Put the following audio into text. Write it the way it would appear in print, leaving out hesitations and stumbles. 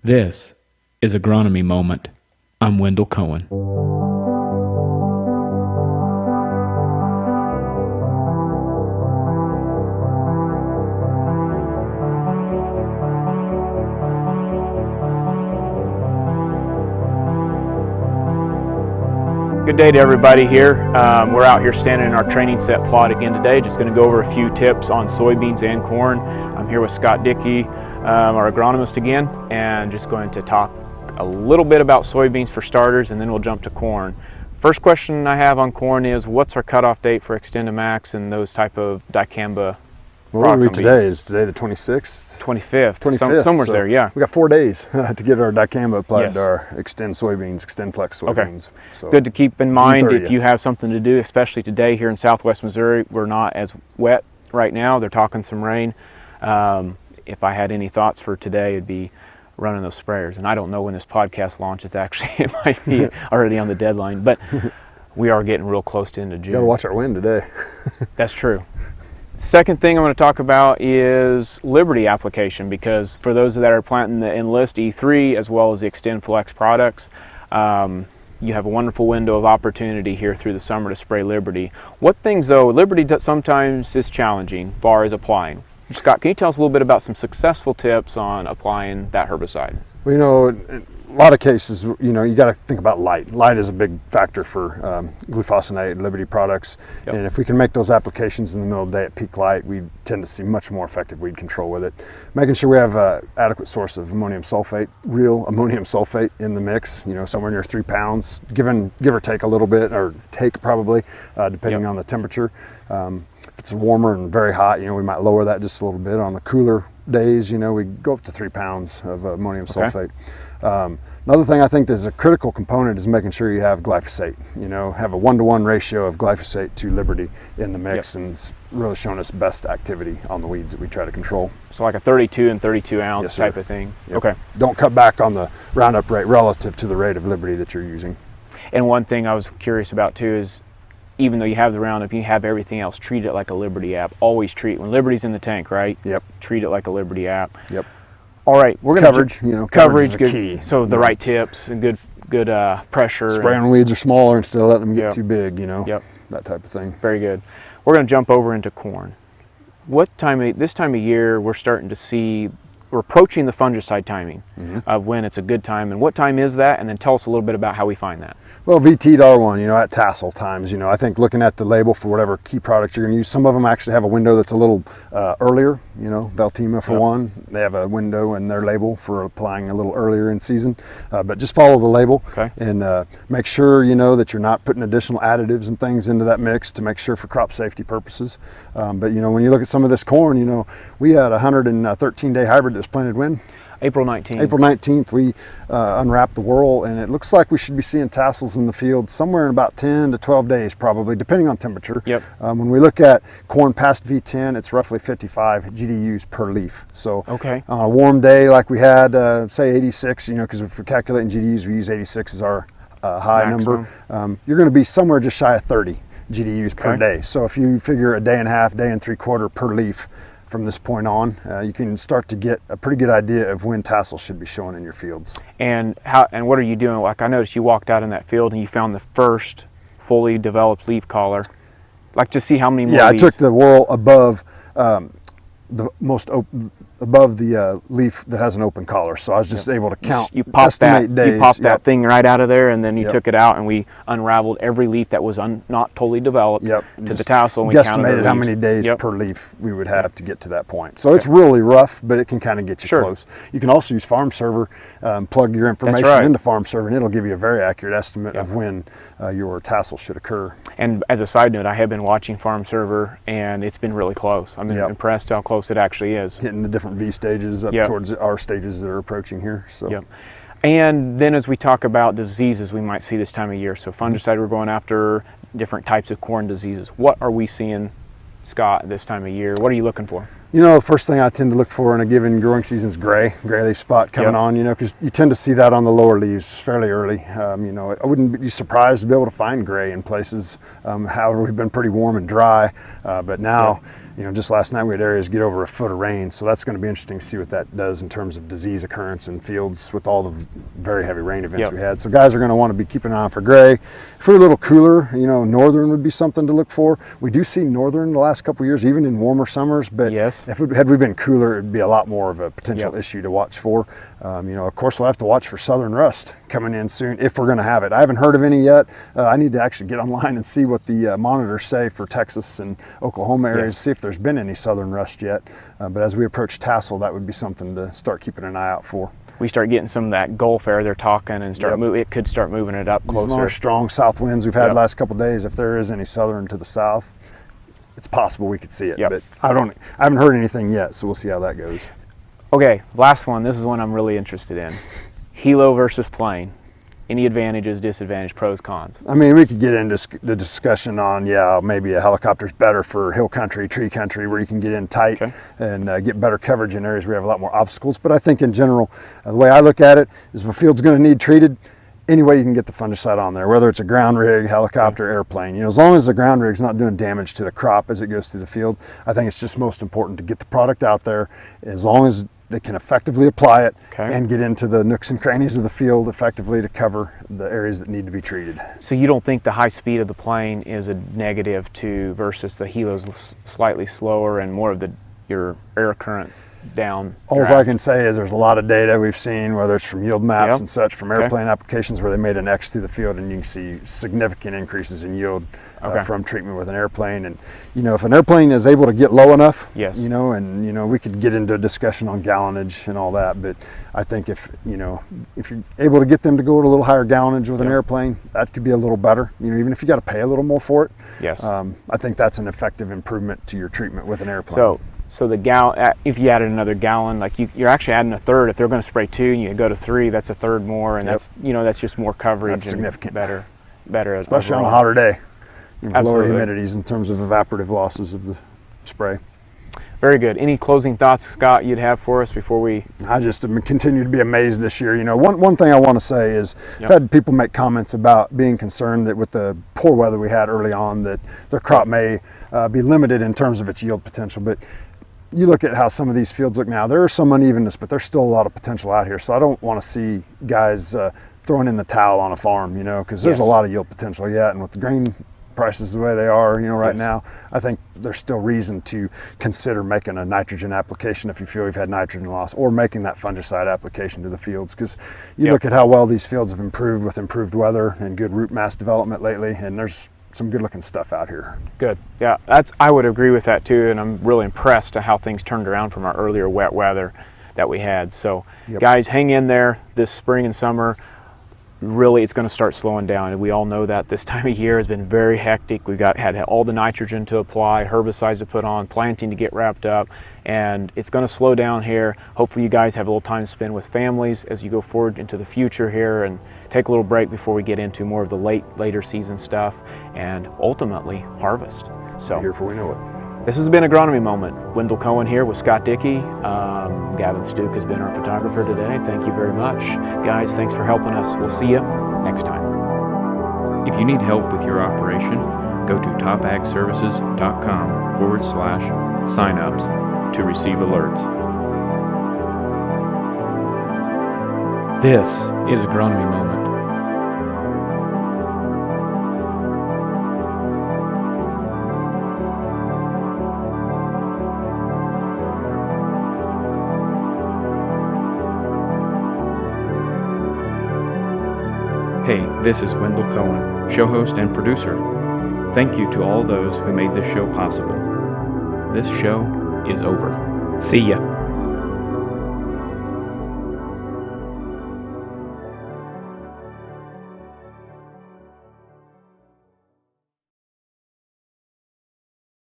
This is Agronomy Moment. I'm Wendell Cohen. Good day to everybody here. We're out here standing in our training set plot again today. Just going to go over a few tips on soybeans and corn. I'm here with Scott Dickey, our agronomist again, and just going to talk a little bit about soybeans for starters, and then we'll jump to corn. First question I have on corn is, what's our cutoff date for XtendiMax and those type of dicamba? What are we today? Is today the 26th? 25th. 25th. Somewhere's so there, yeah. We got 4 days to get our dicamba applied to our Xtend soybeans, Xtend Flex soybeans. Okay. So good to keep in mind if 30th. you have something to do, especially today here in Southwest Missouri. We're not as wet right now. They're talking some rain. If I had any thoughts for today, it'd be running those sprayers. And I don't know when this podcast launches, actually. It might be already on the deadline. But we are getting real close to end of June. Got to watch our wind today. That's true. Second thing I'm going to talk about is Liberty application, because for those that are planting the Enlist E3 as well as the Xtend Flex products, you have a wonderful window of opportunity here through the summer to spray Liberty. What things though, Liberty sometimes is challenging as far as applying. Scott, can you tell us a little bit about some successful tips on applying that herbicide? Well, you know, in a lot of cases, you know, you got to think about light. Light is a big factor for glufosinate, Liberty products. Yep. And if we can make those applications in the middle of the day at peak light, we tend to see much more effective weed control with it. Making sure we have an adequate source of ammonium sulfate, real ammonium sulfate in the mix, you know, somewhere near 3 pounds, give or take a little bit, or take probably, depending on the temperature. If it's warmer and very hot, you know, we might lower that just a little bit. On the cooler days, you know, we go up to 3 pounds of ammonium sulfate. Another thing I think is a critical component is making sure you have glyphosate. You know, have a 1-to-1 ratio of glyphosate to Liberty in the mix, and it's really shown us best activity on the weeds that we try to control. So like a 32 and 32 ounce type of thing. Yep. Okay. Don't cut back on the Roundup rate relative to the rate of Liberty that you're using. And one thing I was curious about too is, even though you have the Roundup, you have everything else, treat it like a Liberty app. Always treat, when Liberty's in the tank, right? Yep. Treat it like a Liberty app. Yep. All right, we're going to coverage is good. Key. So the right tips and good pressure. Spraying weeds are smaller instead of letting them get too big, you know. Yep. That type of thing. Very good. We're going to jump over into corn. This time of year, we're starting to see, we're approaching the fungicide timing of when it's a good time, and what time is that? And then tell us a little bit about how we find that. Well, VT'd R1, you know, at Tassel Times, you know, I think looking at the label for whatever key product you're going to use, some of them actually have a window that's a little earlier, you know, Veltima for one, they have a window in their label for applying a little earlier in season, but just follow the label and make sure, you know, that you're not putting additional additives and things into that mix to make sure for crop safety purposes. But, you know, when you look at some of this corn, you know, we had a 113-day hybrid that was planted when? April 19th. April 19th, we unwrapped the whorl, and it looks like we should be seeing tassels in the field somewhere in about 10 to 12 days, probably, depending on temperature. Yep. When we look at corn past V10, it's roughly 55 GDUs per leaf. So on a warm day like we had, say 86, you know, because if we're calculating GDUs, we use 86 as our high maximum number. You're going to be somewhere just shy of 30 GDUs per day. So if you figure a day and a half, day and 3/4 per leaf, from this point on, you can start to get a pretty good idea of when tassels should be showing in your fields. And what are you doing? Like, I noticed you walked out in that field and you found the first fully developed leaf collar. Like, to see how many more leaves. I took the whorl above above the leaf that has an open collar, so I was just able to count. You popped that thing right out of there, and then you took it out, and we unraveled every leaf that was not totally developed to the tassel, and we guesstimated how many days per leaf we would have to get to that point. So it's really rough, but it can kind of get you close. You can also use Farm Server, plug your information into Farm Server, and it'll give you a very accurate estimate of when your tassel should occur. And as a side note, I have been watching Farm Server, and it's been really close. I'm impressed how close it actually is. Hitting the different V stages up towards our stages that are approaching here. So. And then as we talk about diseases we might see this time of year, so fungicide, we're going after different types of corn diseases. What are we seeing, Scott, this time of year? What are you looking for? You know, the first thing I tend to look for in a given growing season is gray leaf spot coming on, you know, because you tend to see that on the lower leaves fairly early. You know, I wouldn't be surprised to be able to find gray in places. However, we've been pretty warm and dry, but now Just last night we had areas get over a foot of rain, so that's going to be interesting to see what that does in terms of disease occurrence in fields with all the very heavy rain events we had. So guys are going to want to be keeping an eye on for gray. If we're a little cooler, northern would be something to look for. We do see northern the last couple of years, even in warmer summers, but had we been cooler, it'd be a lot more of a potential issue to watch for. Of course, we'll have to watch for southern rust coming in soon if we're going to have it. I haven't heard of any yet. I need to actually get online and see what the monitors say for Texas and Oklahoma areas, see if there's been any southern rust yet. But as we approach Tassel, that would be something to start keeping an eye out for. We start getting some of that Gulf air they're talking and start it could start moving it up closer. These long, strong south winds we've had the last couple of days, if there is any southern to the south, it's possible we could see it. But I haven't heard anything yet, so we'll see how that goes. Okay, last one. This is one I'm really interested in. Helo versus plain. Any advantages, disadvantages, pros, cons? I mean, we could get into the discussion on, maybe a helicopter's better for hill country, tree country, where you can get in tight and get better coverage in areas where you have a lot more obstacles. But I think in general, the way I look at it is if a field's going to need treated, any way you can get the fungicide on there, whether it's a ground rig, helicopter, airplane. As long as the ground rig's not doing damage to the crop as it goes through the field, I think it's just most important to get the product out there as long as they can effectively apply it and get into the nooks and crannies of the field effectively to cover the areas that need to be treated. So you don't think the high speed of the plane is a negative versus the Helo's slightly slower and more of your air current down? All I can say is there's a lot of data we've seen, whether it's from yield maps and such, from airplane applications where they made an X through the field, and you can see significant increases in yield from treatment with an airplane. And if an airplane is able to get low enough, and we could get into a discussion on gallonage and all that, but I think if you're able to get them to go at a little higher gallonage with an airplane, that could be a little better. Even if you got to pay a little more for it, I think that's an effective improvement to your treatment with an airplane. So the gallon, if you added another gallon, like you're actually adding a third. If they're going to spray 2 and you go to 3, that's a third more, and that's just more coverage. That's significant. Better, especially on a hotter day. Lower humidities in terms of evaporative losses of the spray. Very good. Any closing thoughts, Scott, you'd have for us before we? I just continue to be amazed this year. One thing I want to say is I've had people make comments about being concerned that with the poor weather we had early on that their crop may be limited in terms of its yield potential. But you look at how some of these fields look now, there is some unevenness, but there's still a lot of potential out here. So I don't want to see guys throwing in the towel on a farm, because there's a lot of yield potential yet. And with the grain prices the way they are, right now, I think there's still reason to consider making a nitrogen application if you feel you've had nitrogen loss, or making that fungicide application to the fields. Because you look at how well these fields have improved with improved weather and good root mass development lately, and there's some good looking stuff out here. Good. Yeah, I would agree with that too, and I'm really impressed at how things turned around from our earlier wet weather that we had. So guys, hang in there this spring and summer. Really, it's going to start slowing down, and we all know that this time of year has been very hectic. We've had all the nitrogen to apply, herbicides to put on, planting to get wrapped up, and it's going to slow down here. Hopefully you guys have a little time to spend with families as you go forward into the future here, and take a little break before we get into more of the later season stuff and ultimately harvest. So here before we know it. This has been Agronomy Moment. Wendell Cohen here with Scott Dickey. Gavin Steuck has been our photographer today. Thank you very much. Guys, thanks for helping us. We'll see you next time. If you need help with your operation, go to topagservices.com/signups to receive alerts. This is Agronomy Moment. Hey, this is Wendell Cohen, show host and producer. Thank you to all those who made this show possible. This show is over. See ya.